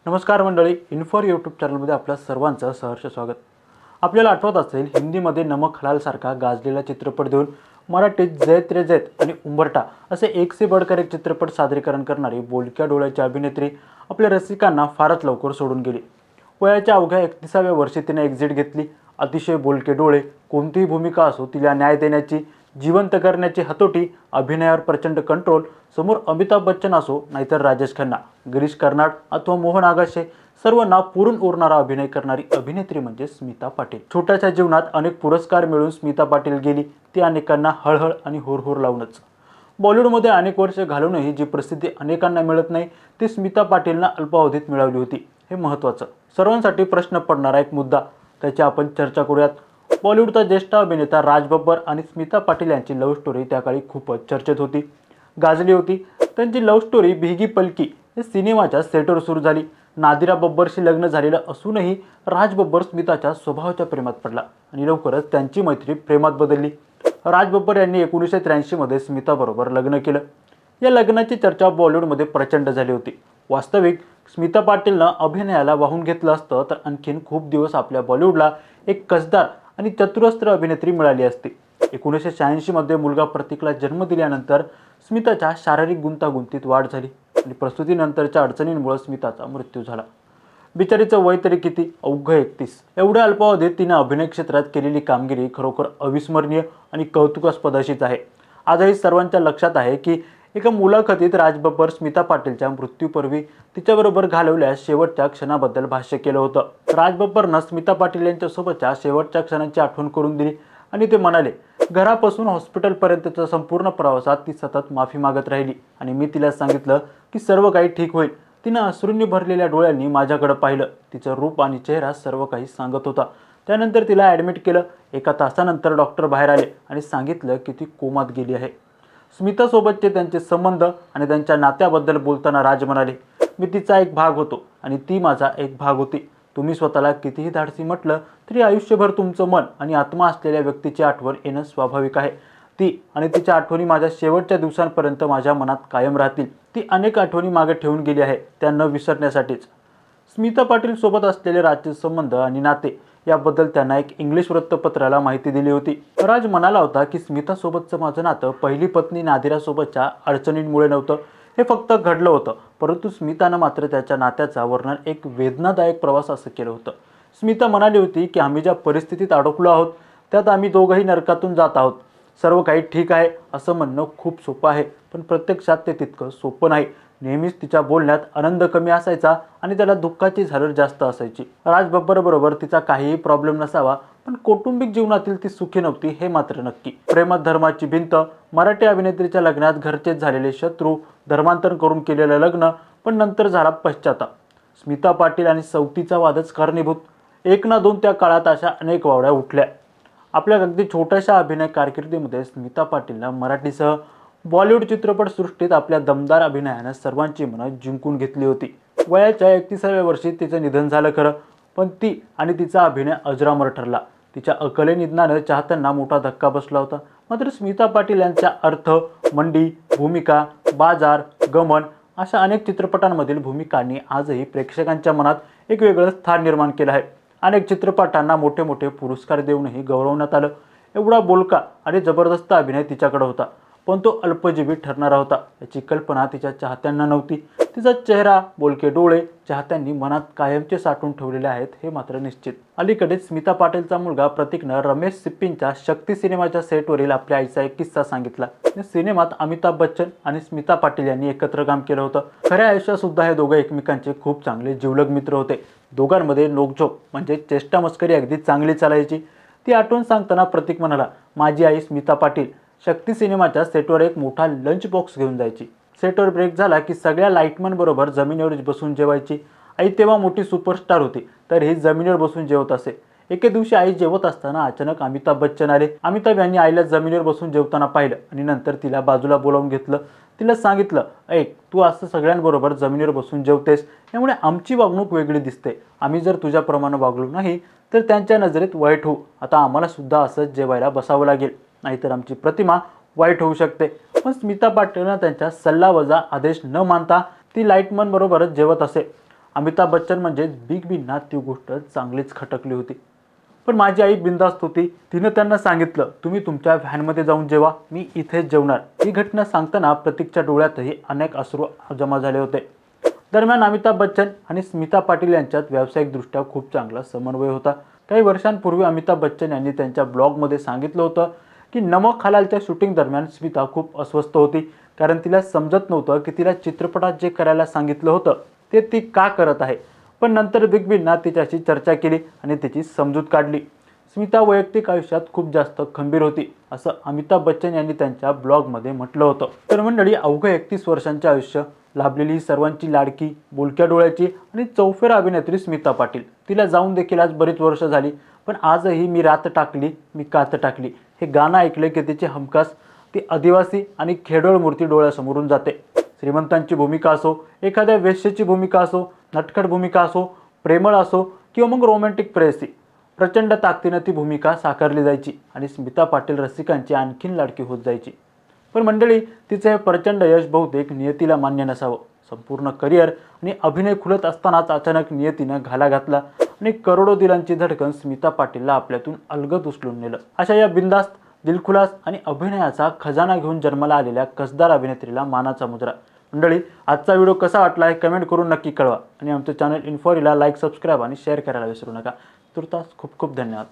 नमस्कार मंडळी, इन्फॉर यूट्यूब चॅनलमध्ये आपल्या सर्वांचं सहर्ष स्वागत। आपल्याला आठवत असेल, हिंदीमध्ये नमक हलाल सारखा गाजलेला चित्रपट देऊन मराठीत जैत रे जैत आणि उंबरठा असे एक से बढ़कर एक चित्रपट सादरीकरण करणारी बोलक्या डोळ्याची अभिनेत्री आपल्या रसिकांना फारच लवकर सोडून गेली। वयाच्या अवघ्या 31व्या वर्षी तिने एक्झिट घेतली। अतिशय बोलके डोळे, कोणतीही भूमिका असो तिला न्याय देण्याची, जिवंत करण्याची हतोटी, अभिनयावर प्रचंड कंट्रोल, समोर अमिताभ बच्चन असो नाहीतर राजेश खन्ना, गिरीश कर्नाड अथवा मोहन आगाशे, सर्वांना पुरून उरणारा अभिनय करणारी अभिनेत्री म्हणजे स्मिता पाटील। छोट्याशा जीवनात अनेक पुरस्कार मिळवून स्मिता पाटील गेली, ती अनेकांना हळहळ आणि हुरहुर लावूनच। बॉलिवूडमध्ये अनेक वर्ष घालूनही जी प्रसिद्धी अनेकांना मिळत नाही ती स्मिता पाटीलना अल्पावधीत मिळवली होती, हे महत्त्वाचं। सर्वांसाठी प्रश्न पडणारा एक मुद्दा, त्याची आपण चर्चा करूयात। बॉलिवूडचा ज्येष्ठ अभिनेता राज बब्बर आणि स्मिता पाटील यांची लव्ह स्टोरी त्याकाळी खूपच चर्चेत होती, गाजली होती। त्यांची लव्ह स्टोरी भिगी पलकी या सिनेमाच्या सेटवर सुरू झाली। नादिरा बब्बरशी लग्न झालेलं असूनही राज बब्बर स्मिताच्या स्वभावाच्या प्रेमात पडला आणि लवकरच त्यांची मैत्री प्रेमात बदलली। राज बब्बर यांनी 1983 मध्ये स्मिताबरोबर लग्न केलं। या लग्नाची चर्चा बॉलिवूडमध्ये प्रचंड झाली होती। वास्तविक स्मिता पाटीलनं अभिनयाला वाहून घेतलं असतं तर आणखीन खूप दिवस आपल्या बॉलिवूडला एक कसदार आणि चतुरस्त्र अभिनेत्री मिळाली असती। 1986 मध्ये मुलगा प्रतीकला जन्म दिल्यानंतर स्मिताच्या शारीरिक गुंतागुंतीत वाढ झाली आणि प्रसूतीनंतरच्या अडचणींमुळे स्मिताचा मृत्यू झाला। बिचारीचं वय तरी किती, अवघं 31। एवढ्या अल्पावधीत तिने अभिनय क्षेत्रात केलेली कामगिरी खरोखर अविस्मरणीय आणि कौतुकास्पद अशीच आहे। आजही सर्वांच्या लक्षात आहे की एका मुलाखतीत राज बब्बर स्मिता पाटीलच्या मृत्यूपूर्वी तिच्याबरोबर घालवलेल्या शेवटच्या क्षणाबद्दल भाष्य केलं होतं। राज बब्बरनं स्मिता पाटील यांच्यासोबतच्या शेवटच्या क्षणांची आठवण करून दिली आणि ते म्हणाले, घरापासून हॉस्पिटलपर्यंतच्या संपूर्ण प्रवासात ती सतत माफी मागत राहिली आणि मी तिला सांगितलं की सर्व काही ठीक होईल। तिनं अश्रूंनी भरलेल्या डोळ्यांनी माझ्याकडे पाहिलं। तिचं रूप आणि चेहरा सर्व काही सांगत होता। त्यानंतर तिला ॲडमिट केलं। एका तासानंतर डॉक्टर बाहेर आले आणि सांगितलं की ती कोमात गेली आहे। स्मितासोबतचे त्यांचे संबंध आणि त्यांच्या नात्याबद्दल बोलताना राज म्हणाले, मी तिचा एक भाग होतो आणि ती माझा एक भाग होती। तुम्ही स्वतःला कितीही धाडसी म्हटलं तरी आयुष्यभर तुमचं मन आणि आत्मा असलेल्या व्यक्तीची आठवण येणं स्वाभाविक आहे। ती आणि तिच्या आठवणी माझ्या शेवटच्या दिवसांपर्यंत माझ्या मनात कायम राहतील। ती अनेक आठवणी मागे ठेवून गेली आहे, त्या न विसरण्यासाठीच। स्मिता पाटील सोबत असलेले राजचे संबंध आणि नाते याबद्दल त्यांना एक इंग्लिश वृत्तपत्राला माहिती दिली होती। राज म्हणाला होता की स्मितासोबतचं माझं नातं पहिली पत्नी नादिरासोबतच्या अडचणींमुळे नव्हतं, हे फक्त घडलं होतं, परंतु स्मितानं मात्र त्याच्या नात्याचा वर्णन एक वेदनादायक प्रवास असं केलं होतं। स्मिता म्हणाली होती की आम्ही ज्या परिस्थितीत अडकलो आहोत त्यात आम्ही दोघंही नरकातून जात आहोत। सर्व काही ठीक आहे असं म्हणणं खूप सोपं आहे, पण प्रत्यक्षात ते तितकं सोपं नाही। नेहमीच तिच्या बोलण्यात आनंद कमी असायचा आणि त्याला दुःखाची झालर जास्त असायची। राज बब्बरबरोबर तिचा काहीही प्रॉब्लेम नसावा, पण कौटुंबिक जीवनातील ती सुखी नव्हती हे मात्र नक्की। प्रेमात धर्माची भिंत, मराठी अभिनेत्रीच्या लग्नात घरचेच झालेले शत्रू, धर्मांतर करून केलेलं लग्न, पण नंतर झाला पश्चाताप। स्मिता पाटील आणि सवतीचा वादच कारणीभूत। एक ना दोन त्या काळात अशा अनेक वावड्या उठल्या। आपल्या अगदी छोट्याशा अभिनय कारकिर्दीमध्ये स्मिता पाटीलनं मराठीसह बॉलिवूड चित्रपटसृष्टीत आपल्या दमदार अभिनयानं सर्वांची मनं जिंकून घेतली होती। वयाच्या 31व्या वर्षी तिचं निधन झालं खरं, पण ती आणि तिचा अभिनय अजरामर ठरला। तिच्या अकाली निधनानं चाहत्यांना मोठा धक्का बसला होता। मात्र स्मिता पाटील यांच्या अर्थ, मंडी, भूमिका, बाजार, गमन अशा अनेक चित्रपटांमधील भूमिकांनी आजही प्रेक्षकांच्या मनात एक वेगळं स्थान निर्माण केलं आहे। अनेक चित्रपटांना मोठे मोठे पुरस्कार देऊनही गौरवण्यात आलं। एवढा बोलका आणि जबरदस्त अभिनय तिच्याकडे होता, पण तो अल्पजीवी ठरणारा होता याची कल्पना तिच्या चाहत्यांना नव्हती। तिचा चेहरा, बोलके डोळे चाहत्यांनी मनात कायमचे साठवून ठेवलेले आहेत हे मात्र निश्चित। अलीकडेच स्मिता पाटीलचा मुलगा प्रतीकनं रमेश सिप्पींच्या शक्ती सिनेमाच्या सेटवरील आपल्या आईचा एक किस्सा सांगितला। या सिनेमात अमिताभ बच्चन आणि स्मिता पाटील यांनी एकत्र काम केलं होतं। खऱ्या आयुष्यात सुद्धा हे दोघं एकमेकांचे खूप चांगले जिवलग मित्र होते। दोघांमध्ये नोकझोक म्हणजे चेष्टा मस्करी अगदी चांगली चालायची। ती आठवण सांगताना प्रतीक म्हणाला, माझी आई स्मिता पाटील शक्ती सिनेमाच्या सेटवर एक मोठा लंच बॉक्स घेऊन जायची। सेटवर ब्रेक झाला की सगळ्या लाईटमन बरोबर जमिनीवर बसून जेवायची। आई तेव्हा मोठी सुपरस्टार होती, तर ही जमिनीवर बसून जेवत असे। एके दिवशी आई जेवत असताना अचानक अमिताभ बच्चन आले। अमिताभ यांनी आईला जमिनीवर बसून जेवताना पाहिलं आणि नंतर तिला बाजूला बोलावून घेतलं। तिला सांगितलं, ऐक, तू असं सगळ्यांबरोबर जमिनीवर बसून जेवतेस, यामुळे आमची वागणूक वेगळी दिसते। आम्ही जर तुझ्याप्रमाणे वागलो नाही तर त्यांच्या नजरेत वाईट होऊ। आता आम्हाला सुद्धा असंच जेवायला बसावं लागेल, नाहीतर आमची प्रतिमा वाईट होऊ शकते। पण स्मिता पाटीलनं त्यांच्या सल्लावजा आदेश न मानता ती लाईटमन बरोबरच जेवत असे। अमिताभ बच्चन म्हणजेच बिग बींना ती गोष्ट चांगलीच खटकली होती. पण माझी आई बिनधास्त होती. तिनं त्यांना सांगितलं, तुम्ही तुमच्या व्हॅनमध्ये जाऊन जेवा, मी इथेच जेवणार. ही घटना सांगताना प्रतीकच्या डोळ्यातही अनेक अश्रू जमा झाले होते. दरम्यान अमिताभ बच्चन आणि स्मिता पाटील यांच्यात व्यावसायिकदृष्ट्या खूप चांगला समन्वय होता. काही वर्षांपूर्वी अमिताभ बच्चन यांनी त्यांच्या ब्लॉगमध्ये सांगितलं होतं की नमक हलालच्या शूटिंग दरम्यान स्मिता खूप अस्वस्थ होती, कारण तिला समजत नव्हतं की तिला चित्रपटात जे करायला सांगितलं होतं ते ती का करत आहे. पण नंतर बिग बींना तिच्याशी चर्चा केली आणि तिची समजूत काढली. स्मिता वैयक्तिक आयुष्यात खूप जास्त खंबीर होती, असं अमिताभ बच्चन यांनी त्यांच्या ब्लॉगमध्ये म्हटलं होतं. तर मंडळी, अवघं 31 वर्षांचे आयुष्य, लाभलेली सर्वांची लाडकी, बोलक्या डोळ्याची आणि चौफेरा अभिनेत्री स्मिता पाटील. तिला जाऊन देखील आज बरीच वर्ष झाली, पण आजही मी रात टाकली मी कात टाकली हे गाणं ऐकलं की तिचे हमखास ती आदिवासी आणि खेडोळ मूर्ती डोळ्यासमोरून जाते. श्रीमंतांची भूमिका असो, एखाद्या वेश्येची भूमिका असो, नटखट भूमिका असो, प्रेमळ असो किंवा मग रोमॅन्टिक प्रेयसी, प्रचंड ताकदीनं ती भूमिका साकारली जायची आणि स्मिता पाटील रसिकांची आणखीन लाडकी होत जायची. पण मंडळी, तिचं हे प्रचंड यश बहुतेक नियतीला मान्य नसावं. संपूर्ण करिअर आणि अभिनय खुलत असतानाच अचानक नियतीनं घाला घातला आणि करोडो दिलांची धडकन स्मिता पाटीलला आपल्यातून अलगद उचलून नेलं. अशा या बिनधास्त, दिलखुलास आणि अभिनयाचा खजाना घेऊन जन्माला आलेल्या कसदार अभिनेत्रीला मानाचा मुजरा. मंडळी, आजचा व्हिडिओ कसा वाटला हे कमेंट करून नक्की कळवा आणि आमचं चॅनल इन्फॉरीला लाईक, सबस्क्राईब आणि शेअर करायला विसरू नका. तुर्तास खूप खूप धन्यवाद.